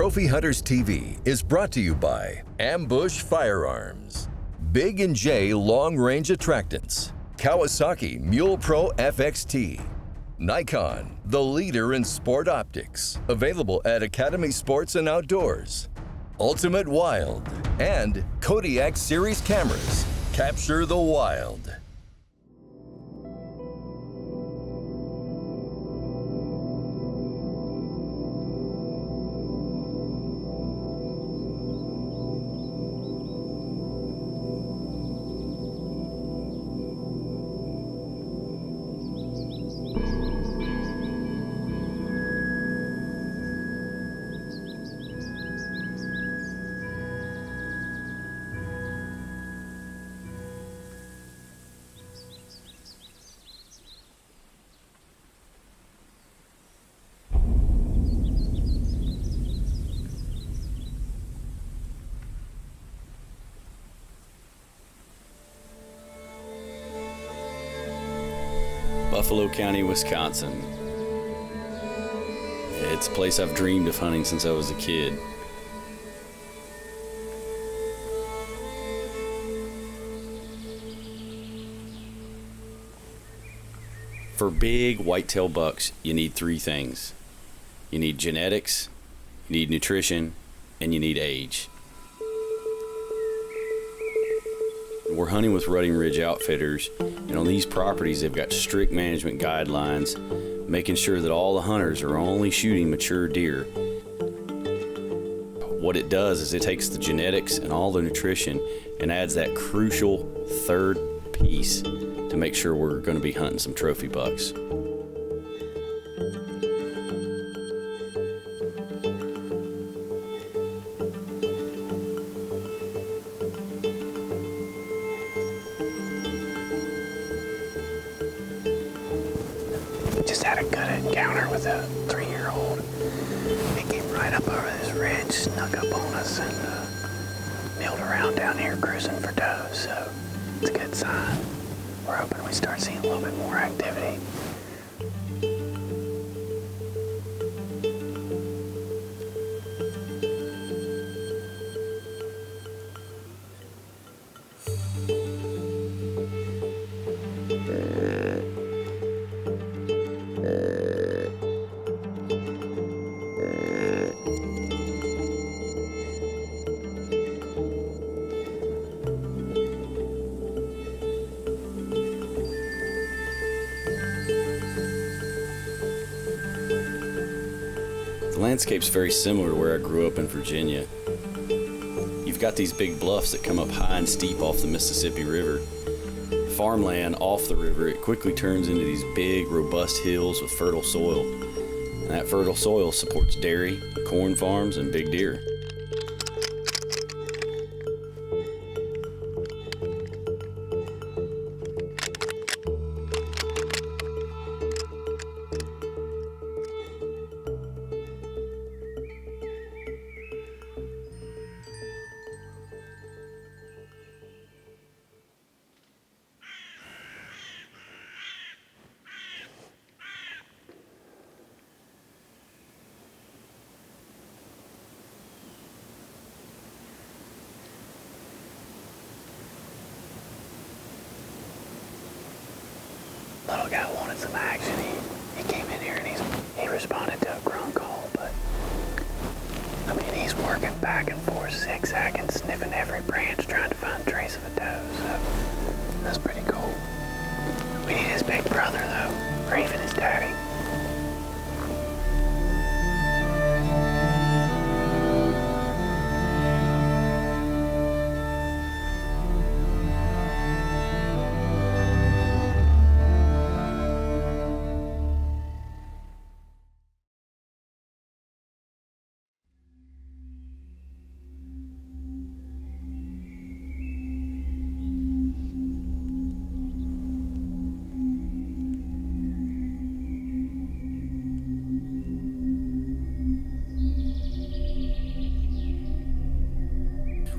Trophy Hunters TV is brought to you by Ambush Firearms, Big & J Long Range Attractants, Kawasaki Mule Pro FXT, Nikon, the leader in sport optics, available at Academy Sports and Outdoors, Ultimate Wild, and Kodiak Series cameras. Capture the wild. Buffalo County, Wisconsin. It's a place I've dreamed of hunting since I was a kid. For big whitetail bucks, you need three things. You need genetics, you need nutrition, and you need age. We're hunting with Rutting Ridge Outfitters, and on these properties they've got strict management guidelines, making sure that all the hunters are only shooting mature deer. What it does is it takes the genetics and all the nutrition and adds that crucial third piece to make sure we're going to be hunting some trophy bucks. Just had a good encounter with a 3-year-old. He came right up over this ridge, snuck up on us, and milled around down here cruising for does. So it's a good sign. We're hoping we start seeing a little bit more activity. The landscape's very similar to where I grew up in Virginia. You've got these big bluffs that come up high and steep off the Mississippi River. Farmland off the river, it quickly turns into these big, robust hills with fertile soil. And that fertile soil supports dairy, corn farms, and big deer. Little guy wanted some action. He came in here and he responded to a grunt call, but I mean, he's working back and forth, zigzagging, sniffing every branch, trying to find a trace of a doe, so that's pretty cool. We need his big brother though, or even his daddy.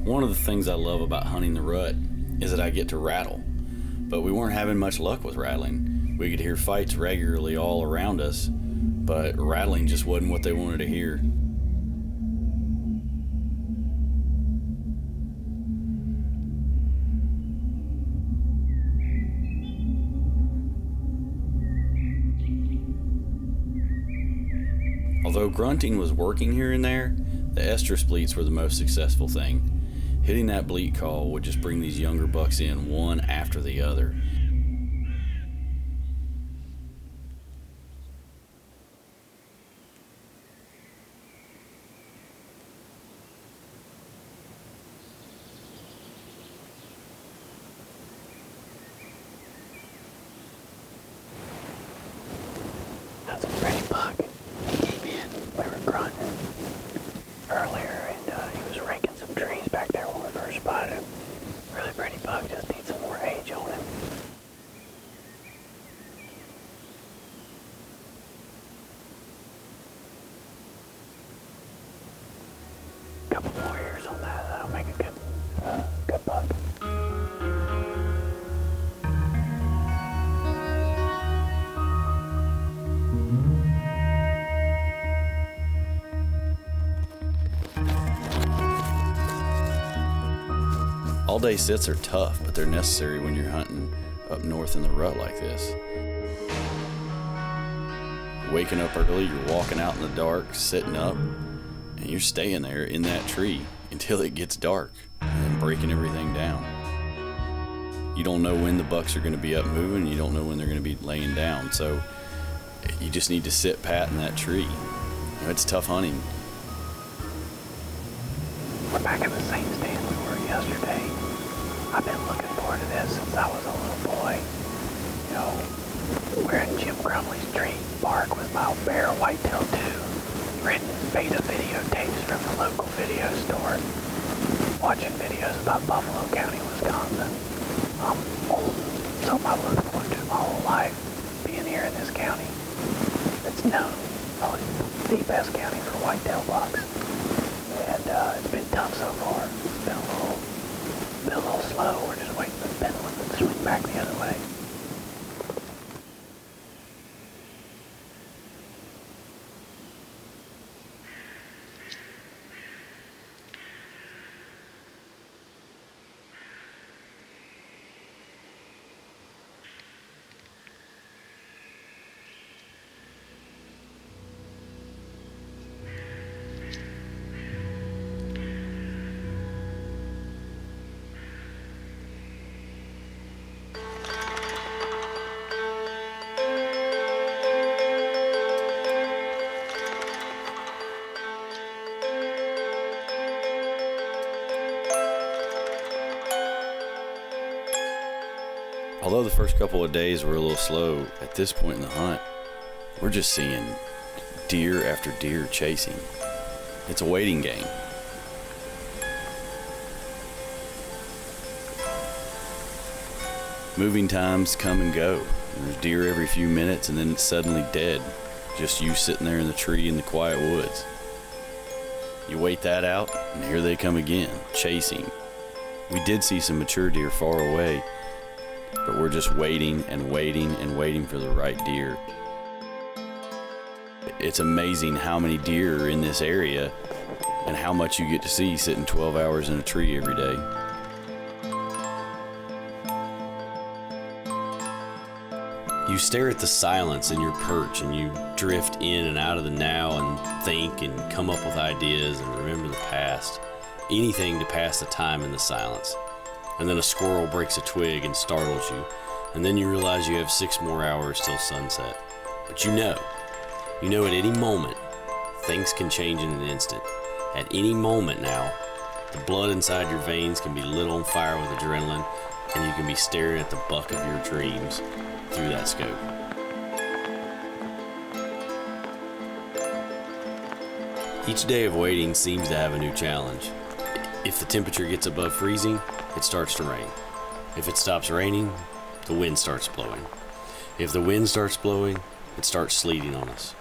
One of the things I love about hunting the rut is that I get to rattle, but we weren't having much luck with rattling. We could hear fights regularly all around us, but rattling just wasn't what they wanted to hear. Although grunting was working here and there, the estrus bleats were the most successful thing. Hitting that bleat call would just bring these younger bucks in one after the other. That's a pretty buck. He came in, we were grunting earlier, and he was raking some trees back there when we first spotted him. Really pretty buck, just needs some more age on him. Couple more years on that, that'll make a good buck. All-day sits are tough, but they're necessary when you're hunting up north in the rut like this. Waking up early, you're walking out in the dark, sitting up, and you're staying there in that tree until it gets dark, and then breaking everything down. You don't know when the bucks are going to be up moving, you don't know when they're going to be laying down, so you just need to sit pat in that tree. You know, it's tough hunting. We're back in the same stand we were yesterday. I've been looking forward to this since I was a little boy. You know, we're in Jim Crumley's tree bark with my bear whitetail 2, renting beta videotapes from the local video store, watching videos about Buffalo County, Wisconsin. I'm old, something I've looked forward to my whole life, being here in this county. It's known, probably the best county for whitetail bucks. And it's been tough so far. It's been a little slow. We're just waiting for the pendulum to swing back the other way. Although the first couple of days were a little slow, at this point in the hunt, we're just seeing deer after deer chasing. It's a waiting game. Moving times come and go. There's deer every few minutes and then it's suddenly dead. Just you sitting there in the tree in the quiet woods. You wait that out and here they come again, chasing. We did see some mature deer far away, but we're just waiting and waiting and waiting for the right deer. It's amazing how many deer are in this area and how much you get to see sitting 12 hours in a tree every day. You stare at the silence in your perch and you drift in and out of the now and think and come up with ideas and remember the past. Anything to pass the time in the silence. And then a squirrel breaks a twig and startles you. And then you realize you have 6 more hours till sunset. But you know at any moment, things can change in an instant. At any moment now, the blood inside your veins can be lit on fire with adrenaline, and you can be staring at the buck of your dreams through that scope. Each day of waiting seems to have a new challenge. If the temperature gets above freezing, it starts to rain. If it stops raining, the wind starts blowing. If the wind starts blowing, it starts sleeting on us.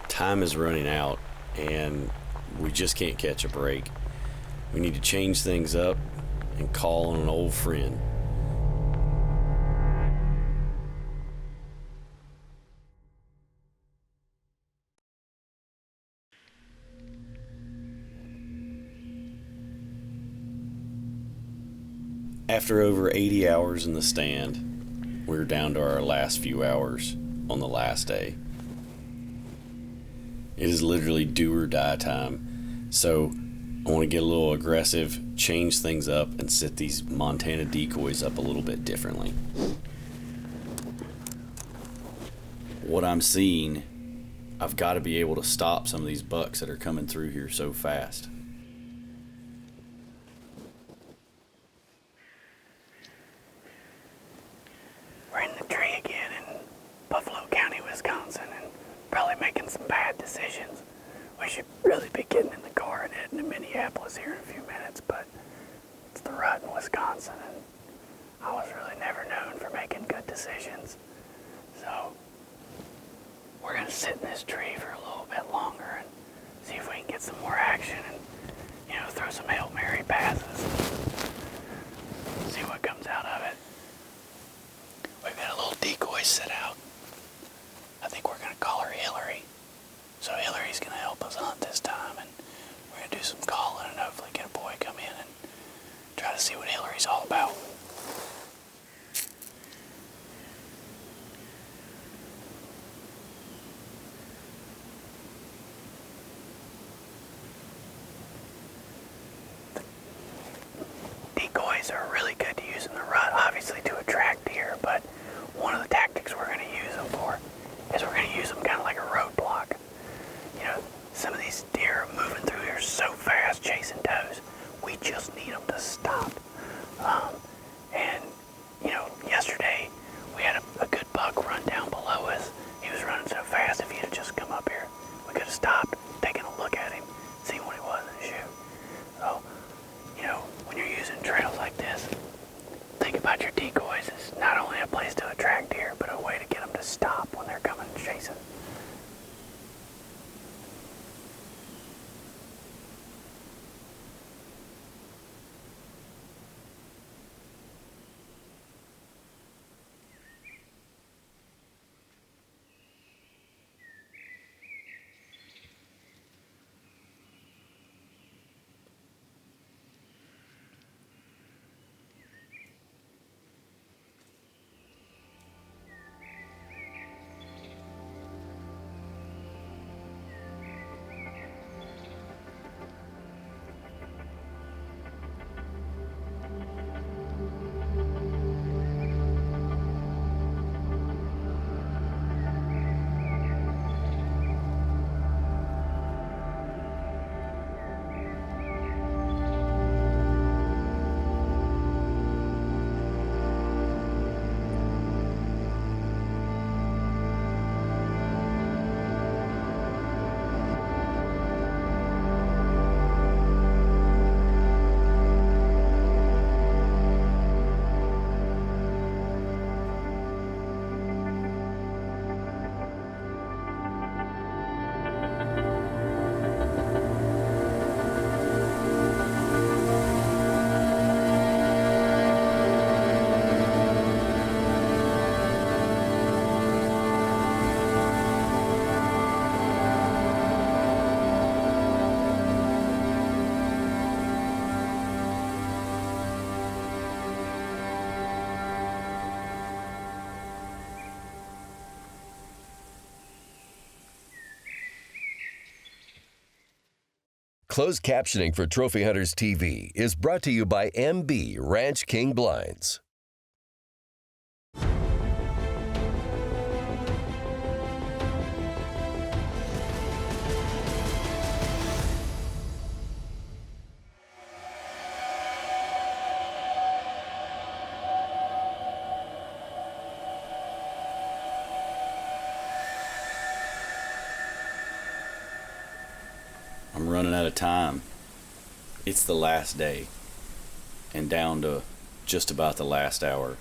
Time is running out and we just can't catch a break. We need to change things up and call on an old friend. After over 80 hours in the stand, we're down to our last few hours on the last day. It is literally do or die time, so I want to get a little aggressive, change things up, and set these Montana decoys up a little bit differently. What I'm seeing, I've got to be able to stop some of these bucks that are coming through here so fast. We're in the tree again in Buffalo County, Wisconsin, and probably making some bad decisions. We should really be getting in the car and heading to Minneapolis here in a few minutes, but it's the rut in Wisconsin, and I was really never known for making good decisions. So we're going to sit in this tree for a little bit longer and see if we can get some more action and, throw some Hail Mary passes and see what comes out of it. We've got a little decoy set out. I think we're going to call her Hillary. So Hillary's going to help us hunt this time, and we're going to do some calling and hopefully get a boy come in and try to see what Hillary's all about. Decoys are really good to use in the rut, obviously to attract deer, but one of the tactics we're going to use them for is we're going to use them kind of like a roadblock. Some of these deer are moving through here so fast, chasing does. We just need them to stop. Yesterday we had a good buck run down below us. He was running so fast, if he had just come up here, we could have stopped, taken a look at him, seen what he was, and shoot. So, when you're using trails like this, think about your decoys as not only a place to attract deer, but a way to get them to stop when they're coming and chasing. Closed captioning for Trophy Hunters TV is brought to you by MB Ranch King Blinds. I'm running out of time. It's the last day, and down to just about the last hour.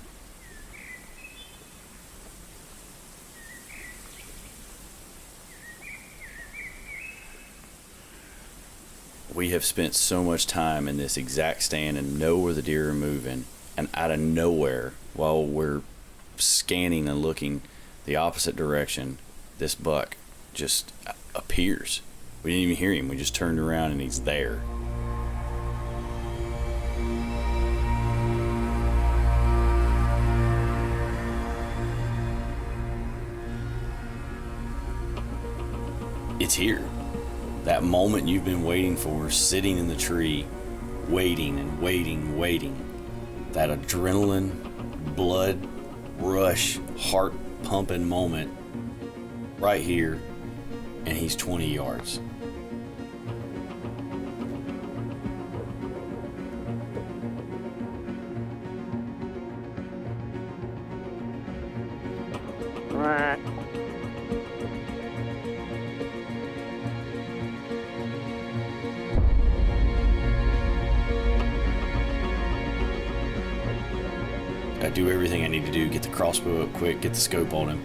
we have spent so much time in this exact stand and know where the deer are moving, and out of nowhere, while we're scanning and looking the opposite direction, this buck just appears. We didn't even hear him. We just turned around and he's there. It's here. That moment you've been waiting for, sitting in the tree, waiting and waiting, waiting. That adrenaline, blood rush, heart pumping moment right here, and he's 20 yards. I do everything I need to do, get the crossbow up quick, get the scope on him,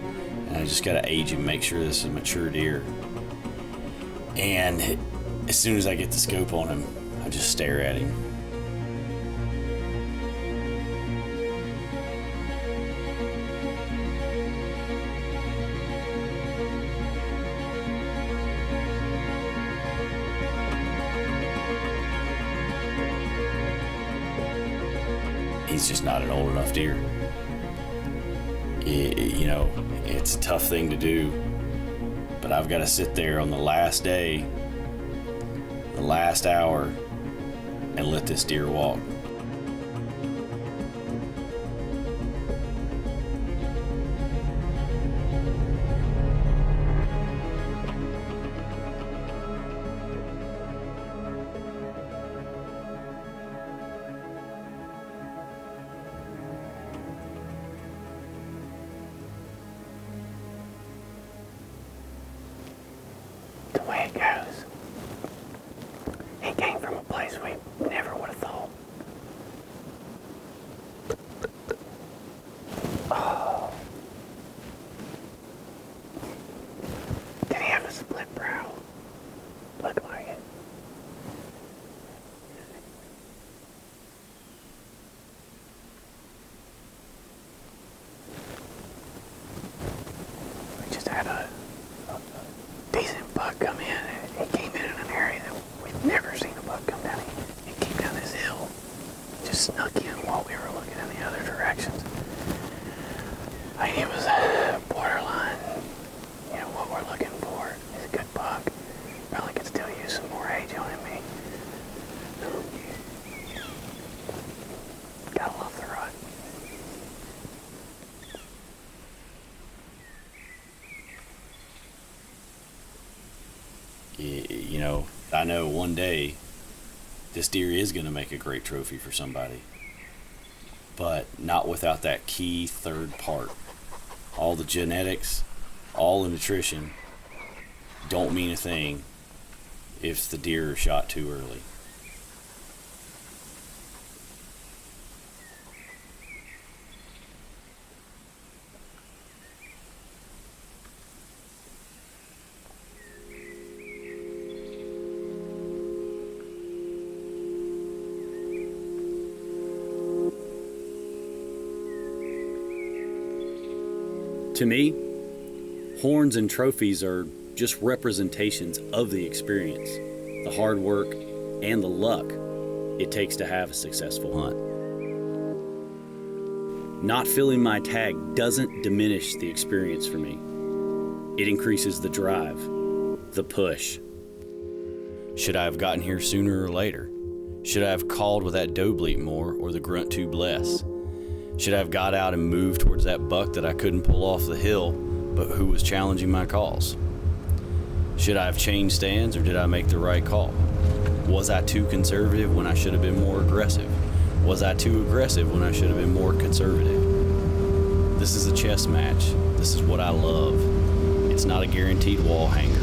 and I just gotta age him, make sure this is a mature deer. And as soon as I get the scope on him, I just stare at him. He's just not an old enough deer. It's a tough thing to do, but I've got to sit there on the last day, the last hour, and let this deer walk. The way it goes. He came from a place we never would have thought. Oh. Did he have a split brow? Looked like it. We just had a decent buck come in. He came in an area that we've never seen a buck come down. He came down this hill, just snuck in while we were looking in the other directions. He was borderline, what we're looking for. He's a good buck. Probably could still use some more age on him. Gotta love the rut. I know one day this deer is going to make a great trophy for somebody, but not without that key third part. All the genetics, all the nutrition don't mean a thing if the deer are shot too early. To me, horns and trophies are just representations of the experience, the hard work, and the luck it takes to have a successful hunt. Not filling my tag doesn't diminish the experience for me. It increases the drive, the push. Should I have gotten here sooner or later? Should I have called with that doe bleat more or the grunt tube less? Should I have got out and moved towards that buck that I couldn't pull off the hill, but who was challenging my calls? Should I have changed stands, or did I make the right call? Was I too conservative when I should have been more aggressive? Was I too aggressive when I should have been more conservative? This is a chess match. This is what I love. It's not a guaranteed wall hanger.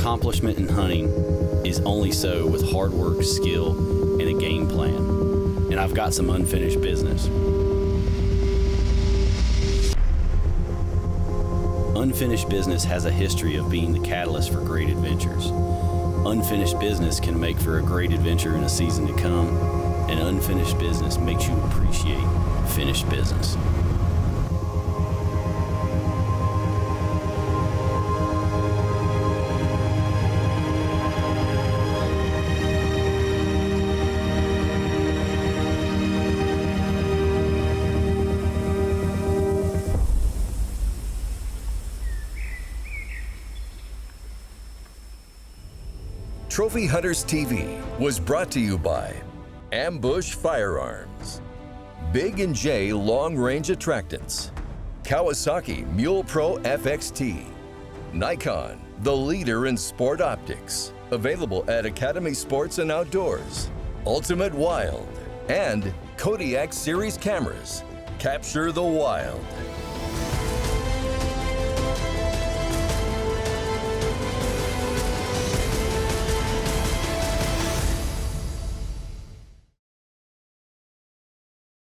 accomplishment in hunting is only so with hard work, skill, and a game plan. And I've got some unfinished business. Unfinished business has a history of being the catalyst for great adventures. Unfinished business can make for a great adventure in a season to come, and unfinished business makes you appreciate finished business. Trophy Hunters TV was brought to you by Ambush Firearms, Big & J Long Range Attractants, Kawasaki Mule Pro FXT, Nikon, the leader in sport optics, available at Academy Sports and Outdoors, Ultimate Wild, and Kodiak Series cameras. Capture the wild.